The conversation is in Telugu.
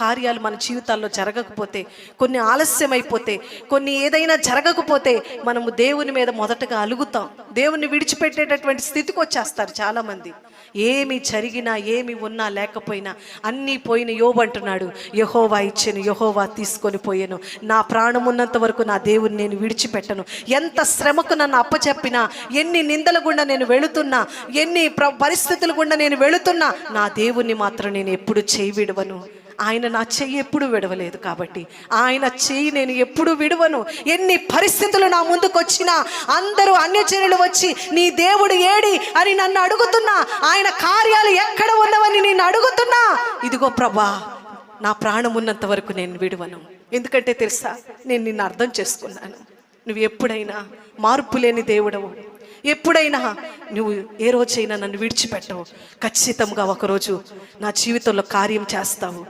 కార్యాలు మన జీవితాల్లో జరగకపోతే, కొన్ని ఆలస్యమైపోతే, కొన్ని ఏదైనా జరగకపోతే మనము దేవుని మీద మొదటగా అలుగుతాం. దేవుణ్ణి విడిచిపెట్టేటటువంటి స్థితికి వచ్చేస్తారు చాలామంది. ఏమి జరిగినా, ఏమి ఉన్నా లేకపోయినా అన్నీ పోయిన. యోబు అంటున్నాడు, యెహోవా ఇచ్చెను, యెహోవా తీసుకొని పోయాను, నా ప్రాణం ఉన్నంత వరకు నా దేవుని నేను విడిచిపెట్టను. ఎంత శ్రమకు నన్ను అప్పచెప్పినా, ఎన్ని నిందల గుండా నేను వెళుతున్నా, ఎన్ని పరిస్థితుల గుండా నేను వెళుతున్నా, నా దేవుణ్ణి మాత్రం నేను ఎప్పుడు చేయి విడవను. ఆయన నా చెయ్యి ఎప్పుడు విడవలేదు కాబట్టి ఆయన చెయ్యి నేను ఎప్పుడు విడవను. ఎన్ని పరిస్థితులు నా ముందుకు వచ్చినా, అందరూ అన్యజనులు వచ్చి నీ దేవుడు ఏడి అని నన్ను అడుగుతున్నా, ఆయన కార్యాలు ఎక్కడ ఉన్నవని నేను అడుగుతున్నా, ఇదిగో ప్రభా నా ప్రాణం ఉన్నంత వరకు నేను విడవను. ఎందుకంటే తెలుసా, నేను నిన్ను అర్థం చేసుకున్నాను. నువ్వు ఎప్పుడైనా మార్పు లేని దేవుడవు. ఎప్పుడైనా నువ్వు ఏ రోజైనా నన్ను విడిచిపెట్టవు. ఖచ్చితంగా ఒకరోజు నా జీవితంలో కార్యం చేస్తావు.